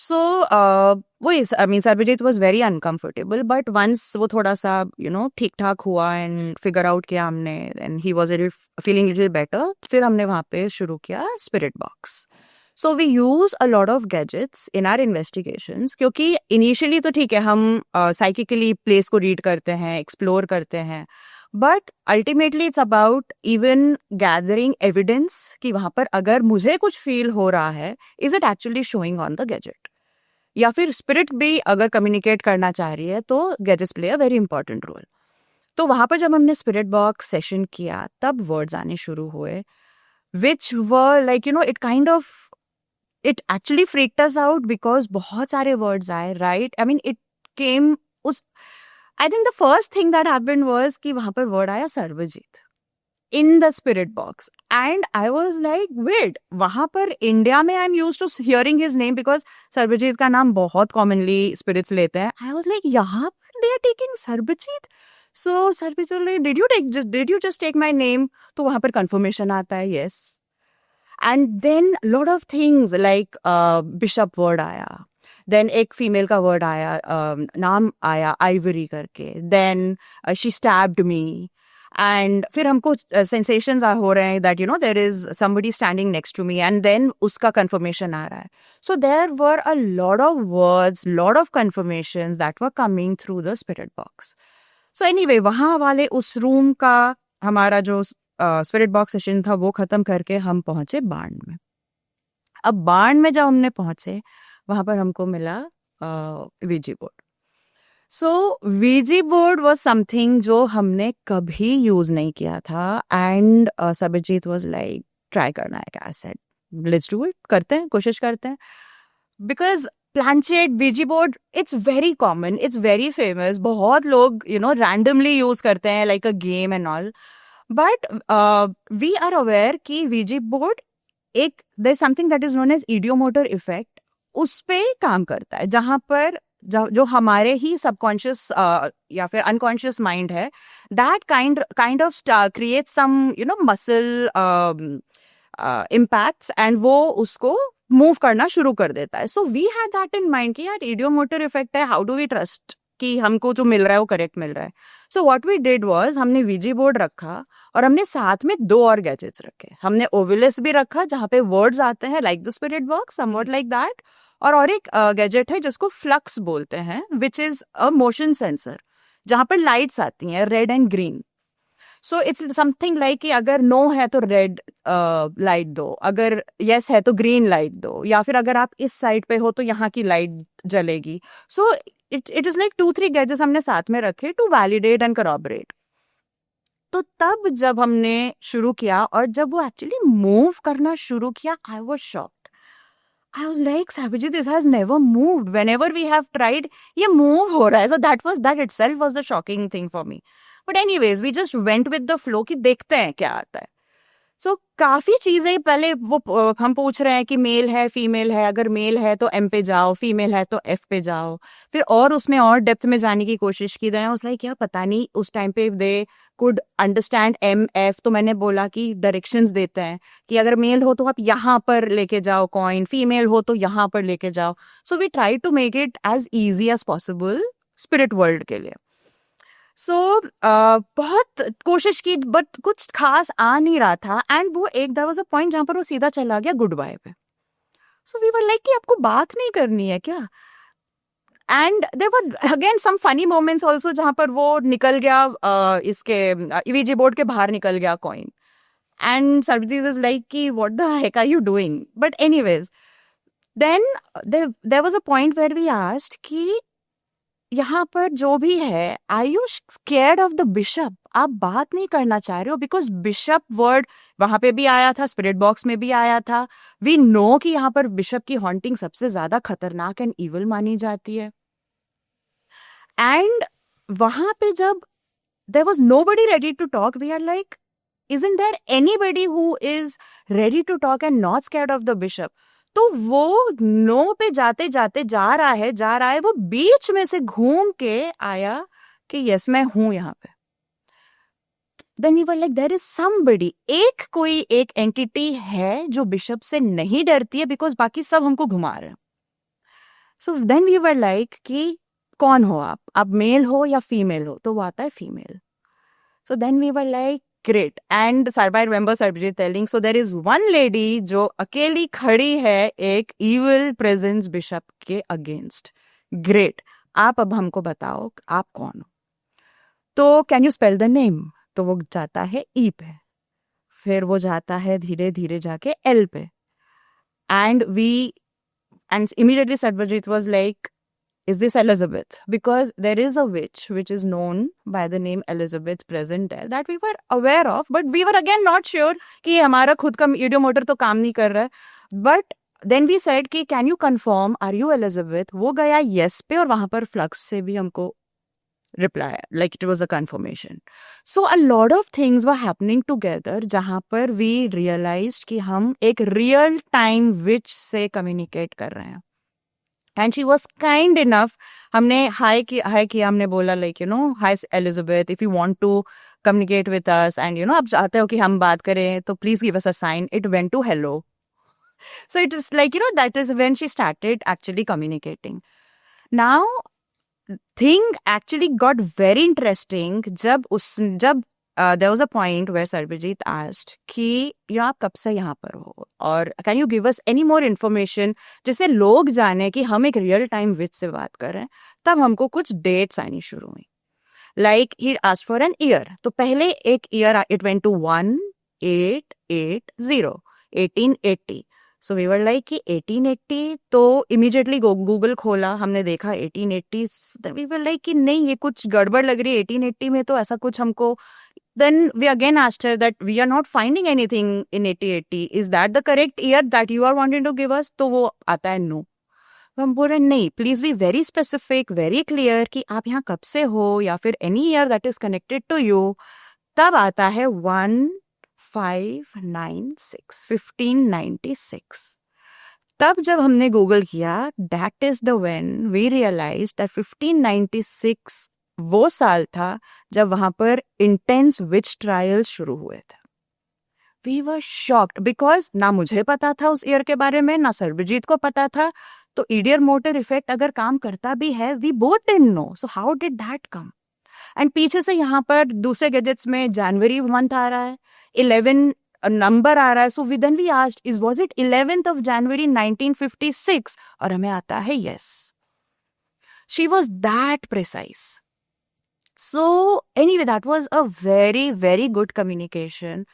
सो वही, I mean Sarvjeet was very uncomfortable, but once वो थोड़ा सा ठीक ठाक हुआ एंड फिगर आउट किया हमने, and he was feeling little better, फिर हमने वहाँ पे शुरू किया spirit box. So we use a lot of gadgets in our investigations, क्योंकि इनिशियली तो ठीक है हम साइकिकली प्लेस को रीड करते हैं, एक्सप्लोर करते हैं, but ultimately it's about even gathering evidence कि वहां पर अगर मुझे कुछ फील हो रहा है, is it actually showing on the gadget, या फिर स्पिरिट भी अगर कम्युनिकेट करना चाह रही है तो gadgets play a very important role. तो वहां पर जब हमने स्पिरिट बॉक्स सेशन किया तब वर्ड्स आने शुरू हुए, which were like it kind of, it actually freaked us out because बहुत सारे वर्ड्स आए, right. I mean it came उस, I think the first thing that happened was कि वहां पर वर्ड आया Sarvjeet in the spirit box, and I was like wait, वहां पर इंडिया में I am use to hearing his name because Sarvjeet का नाम बहुत कॉमनली स्पिरिट्स लेते हैं. आई वॉज लाइक यहाँ पर they are taking Sarvjeet. So Sarvjeet, did you just take my name? तो वहां पर कंफर्मेशन आता है, yes. And then lot of things like bishop word आया, देन एक फीमेल का वर्ड आया, नाम आया आइवरी करके, then she stabbed me, and फिर हमको सेंसेशंस हो रहे हैं that there is somebody standing next to me, and then उसका कंफर्मेशन आ रहा है. So there were a lot of words, lot of confirmations that were coming through the spirit box. So anyway, वहाँ वाले उस रूम का हमारा जो स्पिरिट बॉक्स सेशन था वो खत्म करके हम पहुंचे बाण में. अब बाण में जब हमने पहुंचे, वहां पर हमको मिला Ouija board. So Ouija board was something जो हमने कभी यूज नहीं किया था, and Sarvjeet was like try करना है क्या, सेड लेट्स डू इट, करते हैं, कोशिश करते हैं. Because planchette, Ouija board, it's very common, it's very famous, बहुत लोग रैंडमली यूज करते हैं like a game and all. But we are aware कि वीजी बोर्ड एक, there something that is known as ideomotor effect, उस पे काम करता है, जहां पर जो हमारे ही सबकॉन्शियस या फिर अनकॉन्शियस माइंड है, that kind of create some muscle impacts, and वो उसको मूव करना शुरू कर देता है. So we had that in mind कि यार इडियोमोटर इफेक्ट है, हाउ डू वी ट्रस्ट कि हमको जो मिल रहा है वो करेक्ट मिल रहा है. So what we did was, हमने वीजी बोर्ड रखा और हमने साथ में 2 और गैजेट्स रखे. हमने ओविलस भी रखा जहाँ पे वर्ड्स आते हैं like the spirit box, somewhat like that, और एक गैजेट है जिसको फ्लक्स बोलते हैं, which is a motion sensor, जहाँ पर लाइट्स आती हैं red and green. So it's something like कि अगर नो है तो रेड लाइट दो, अगर यस है तो ग्रीन लाइट दो, या फिर अगर आप इस साइड पे हो तो यहाँ की लाइट जलेगी. So it is like 2-3 gadgets हमने साथ में रखे टू वैलिडेट एंड करॉबरेट. तो तब जब हमने शुरू किया और जब वो एक्चुअली मूव करना शुरू किया, I was shocked. I was like, Saviji, this has never moved. Whenever we have tried, ये move हो रहा है. So that itself was the shocking thing for me. But anyways, we just went with the flow कि देखते हैं क्या आता है. So काफी चीजें पहले वो हम पूछ रहे हैं कि मेल है, फीमेल है, अगर मेल है तो M पे जाओ, फीमेल है तो F पे जाओ. फिर और उसमें और डेप्थ में जाने की कोशिश की. then I was like, क्या पता नहीं उस टाइम पे they could understand M, F. तो मैंने बोला कि डायरेक्शंस देते हैं कि अगर मेल हो तो आप यहाँ पर लेके जाओ कॉइन, फीमेल हो तो यहाँ पर लेके जाओ. So we try to make it as easy as possible spirit world के लिए. सो बहुत कोशिश की बट कुछ खास आ नहीं रहा था, एंड वो एक देयर वाज अ पॉइंट जहां पर वो सीधा चला गया गुड बाय पे. सो वी वर लाइक कि आपको बात नहीं करनी है क्या? And there were again some funny moments also जहां पर वो निकल गया इसके ईवीजी बोर्ड के बाहर निकल गया coin, and Sarvjeet is like कि what the heck are you doing. But anyways, then there was a point where we asked कि यहाँ पर जो भी है, are you scared of the bishop? आप बात नहीं करना चाह रहे हो? बिकॉज बिशप वर्ड वहां पे भी आया था, स्पिरिट बॉक्स में भी आया था. वी नो कि यहाँ पर बिशप की हॉन्टिंग सबसे ज्यादा खतरनाक एंड इविल मानी जाती है. एंड वहां पे जब there was nobody ready to talk, we are like, isn't there anybody who is ready to talk and not scared of the bishop? तो वो नो पे जाते जाते जा रहा है, वो बीच में से घूम के आया कि यस मैं हूं यहाँ पे. Then we were like, there is somebody, कोई एक एंटिटी है जो बिशप से नहीं डरती है, बिकॉज बाकी सब हमको घुमा रहे हैं. So then we were like कि कौन हो आप मेल हो या फीमेल हो? तो वो आता है female. So then we were like, great. And I remember Sarbjeet telling, so there is one lady जो अकेली खड़ी है एक evil presence bishop के against. Great. आप अब हमको बताओ आप कौन हो? तो can you spell the name? तो वो जाता है E पे, फिर वो जाता है धीरे धीरे जाके L पे. And immediately Sarbjeet was like, is this Elizabeth? Because there is a witch which is known by the name Elizabeth present there that we were aware of, but we were again not sure कि हमारा खुद का idiomotor तो काम नहीं कर रहा है. But then we said कि can you confirm, are you Elizabeth? वो गया yes पे और वहाँ पर flux से भी हमको reply, like it was a confirmation. So a lot of things were happening together जहाँ पर we realized कि हम एक real time witch से communicate कर रहे हैं. And she was kind enough. हमने हाय किया, हमने बोला like hi Elizabeth, if you want to communicate with us and आप चाहते हो कि हम बात करें तो please give us a sign. It went to hello. So it is like that is when she started actually communicating. Now thing actually got very interesting जब there was a point where Sarbjeet asked कि आप कब से यहाँ पर हो और can you give us any more information जिससे लोग जाने कि हम एक real time witch से बात कर रहे हैं. तब हमको कुछ dates आनी शुरू हुई. Like he asked for an year. तो पहले एक year it went to 1880 1880. So we were like कि 1880. तो immediately Google खोला, हमने देखा 1880. Then we were like कि नहीं ये कुछ गड़बड़ लग रही है 1880 में, तो ऐसा कुछ हमको. Then we again asked her that we are not finding anything in 1880. Is that the correct year that you are wanting to give us? तो वो आता है no. तो हम बोल रहे नहीं, please be very specific, very clear कि आप यहाँ कब से हो या फिर any year that is connected to you. तब आता है 1596 1596. तब जब हमने गूगल किया, that is the when we realized that 1596 वो साल था जब वहां पर इंटेंस विच ट्रायल शुरू हुए थे. We were shocked because ना मुझे पता था उस ईयर के बारे में, ना सर्वजीत को पता था. तो इडियोमोटर इफेक्ट अगर काम करता भी है, we both didn't know. So how did that come? And पीछे से यहाँ पर दूसरे गैजेट्स में जनवरी मंथ आ रहा है, 11 नंबर आ रहा है. So then we asked, was it 11th of January 1956? और हमें आता है yes. She was that precise. So anyway, that was a very, very good communication.